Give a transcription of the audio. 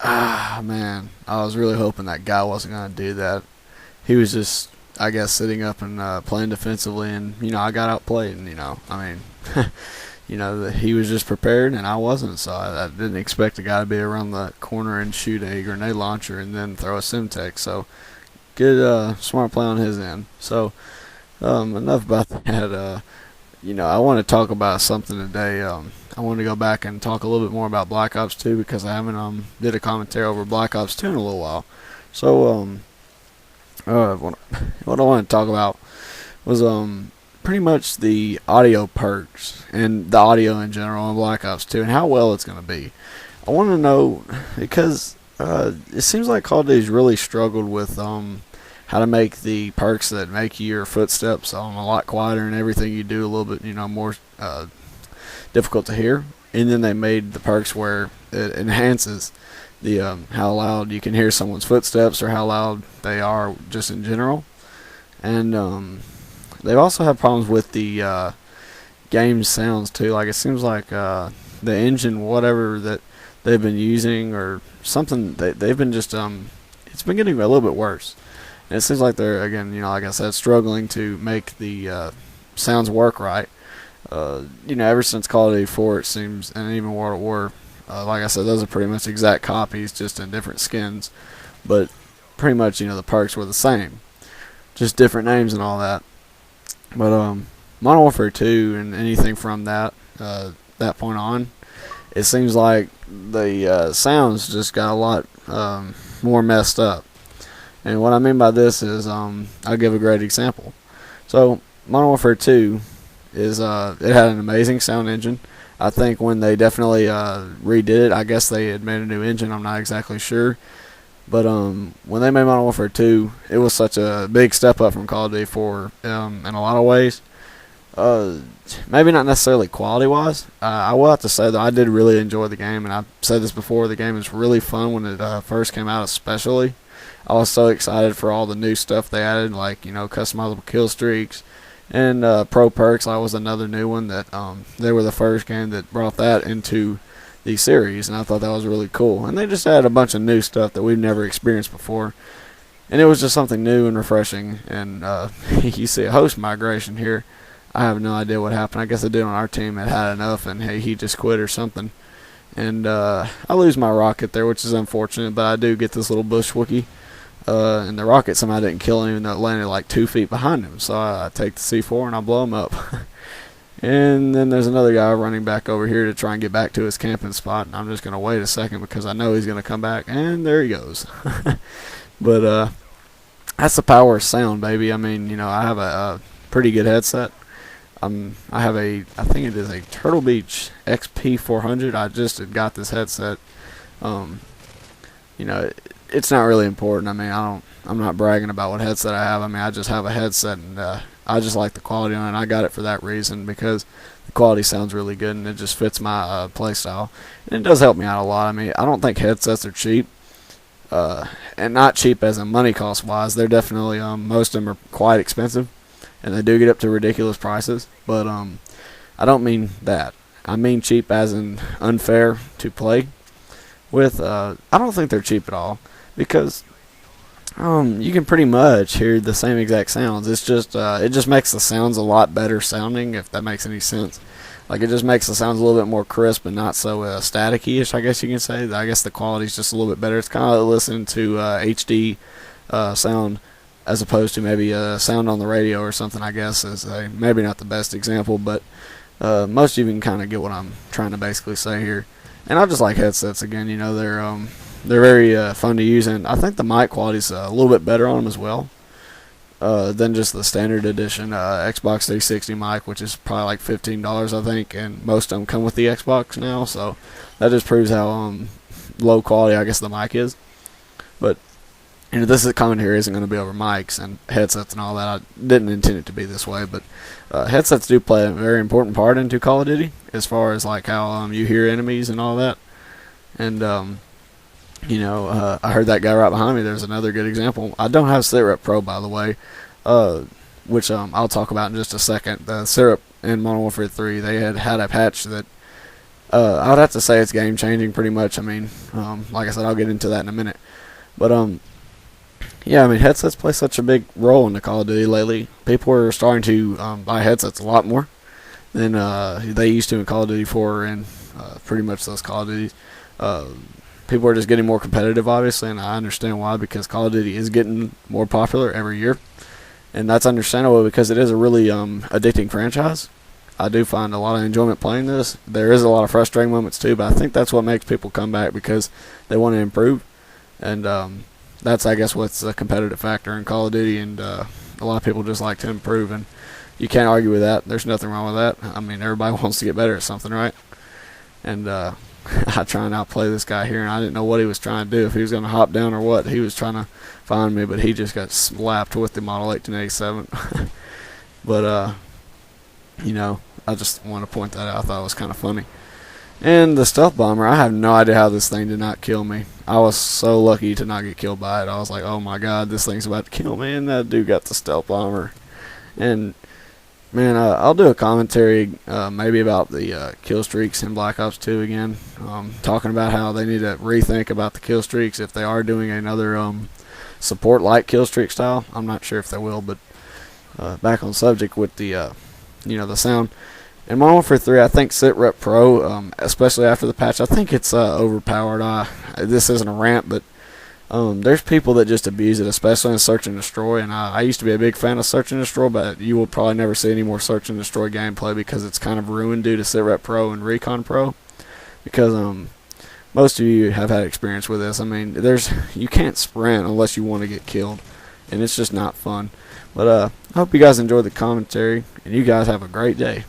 Ah, man. I was really hoping that guy wasn't going to do that. He was just, I guess, sitting up and playing defensively, and, I got outplayed, and, I mean, he was just prepared, and I wasn't, so I didn't expect a guy to be around the corner and shoot a grenade launcher and then throw a Simtech, so good, smart play on his end. So, enough about that. I want to talk about something today. I want to go back and talk a little bit more about Black Ops 2 because I haven't did a commentary over Black Ops 2 in a little while. So what I want to talk about was pretty much the audio perks and the audio in general on Black Ops 2 and how well it's going to be. I want to know because it seems like Call of Duty's really struggled with how to make the perks that make your footsteps a lot quieter and everything you do a little bit more difficult to hear. And then they made the perks where it enhances the how loud you can hear someone's footsteps or how loud they are just in general. And they've also had problems with the game sounds too. Like it seems like the engine, whatever that they've been using or something, they've been just it's been getting a little bit worse. And it seems like they're, again, like I said, struggling to make the sounds work right. Ever since Call of Duty 4, it seems, and even World at War, like I said, those are pretty much exact copies, just in different skins. But pretty much, the perks were the same, just different names and all that. But Modern Warfare 2 and anything from that point on, it seems like the sounds just got a lot more messed up. And what I mean by this is, I'll give a great example. So, Modern Warfare 2 is, it had an amazing sound engine. I think when they definitely redid it, I guess they had made a new engine, I'm not exactly sure. But when they made Modern Warfare 2, it was such a big step up from Call of Duty 4 in a lot of ways. Maybe not necessarily quality-wise. I will have to say that I did really enjoy the game, and I've said this before, the game was really fun when it first came out especially. I was so excited for all the new stuff they added, like, customizable kill streaks and pro perks. That was another new one that they were the first game that brought that into the series, and I thought that was really cool. And they just added a bunch of new stuff that we've never experienced before, and it was just something new and refreshing. And you see a host migration here. I have no idea what happened. I guess the dude on our team had enough, and hey, he just quit or something. And I lose my rocket there, which is unfortunate, but I do get this little bush Wookie. And the rocket somehow didn't kill him, even though it landed like 2 feet behind him. So I take the C4 and I blow him up. And then there's another guy running back over here to try and get back to his camping spot. And I'm just going to wait a second because I know he's going to come back. And there he goes. But that's the power of sound, baby. I mean, I have a pretty good headset. I think it is a Turtle Beach XP400. I just had got this headset. It's not really important. I mean, I'm not bragging about what headset I have. I mean, I just have a headset, and I just like the quality on it. I got it for that reason because the quality sounds really good, and it just fits my play style. And it does help me out a lot. I mean, I don't think headsets are cheap, and not cheap as in money cost wise. They're definitely most of them are quite expensive, and they do get up to ridiculous prices. But I don't mean that. I mean cheap as in unfair to play with. I don't think they're cheap at all. Because you can pretty much hear the same exact sounds. It's just it just makes the sounds a lot better sounding, if that makes any sense. Like, it just makes the sounds a little bit more crisp and not so staticky-ish, I guess you can say. I guess the quality's just a little bit better. It's kind of like listening to HD sound as opposed to maybe sound on the radio or something, I guess, is maybe not the best example, but most of you can kind of get what I'm trying to basically say here. And I just like headsets. Again, they're very fun to use, and I think the mic quality's a little bit better on them as well than just the standard edition Xbox 360 mic, which is probably like $15, I think, and most of them come with the Xbox now, so that just proves how low quality I guess the mic is. But this commentary isn't going to be over mics and headsets and all that. I didn't intend it to be this way, but headsets do play a very important part into Call of Duty as far as like how you hear enemies and all that. And I heard that guy right behind me. There's another good example. I don't have Sitrep Pro, by the way, which I'll talk about in just a second. The Sitrep in Modern Warfare 3, they had a patch that I would have to say it's game changing pretty much. I mean, like I said, I'll get into that in a minute. But yeah, I mean, headsets play such a big role in the Call of Duty lately. People are starting to buy headsets a lot more than they used to in Call of Duty 4 and pretty much those Call of Duties. People are just getting more competitive, obviously, and I understand why, because Call of Duty is getting more popular every year. And that's understandable because it is a really addicting franchise. I do find a lot of enjoyment playing this. There is a lot of frustrating moments too, but I think that's what makes people come back, because they want to improve. And that's, I guess, what's the competitive factor in Call of Duty, and a lot of people just like to improve, and you can't argue with that. There's nothing wrong with that. I mean, everybody wants to get better at something, right? And I try and outplay this guy here, and I didn't know what he was trying to do, if he was going to hop down or what. He was trying to find me, but he just got slapped with the Model 1887. But, you know, I just want to point that out. I thought it was kind of funny. And the stealth bomber, I have no idea how this thing did not kill me. I was so lucky to not get killed by it. I was like, oh my god, this thing's about to kill me, and that dude got the stealth bomber. And man, I'll do a commentary maybe about the kill streaks in Black Ops 2 again, talking about how they need to rethink about the kill streaks if they are doing another support like kill streak style. I'm not sure if they will, but back on subject with the the sound. In Modern Warfare 3, I think SITREP Pro, especially after the patch, I think it's overpowered. This isn't a rant, but there's people that just abuse it, especially in Search and Destroy. And I used to be a big fan of Search and Destroy, but you will probably never see any more Search and Destroy gameplay, because it's kind of ruined due to SITREP Pro and Recon Pro. Because most of you have had experience with this. I mean, you can't sprint unless you want to get killed, and it's just not fun. But I hope you guys enjoyed the commentary, and you guys have a great day.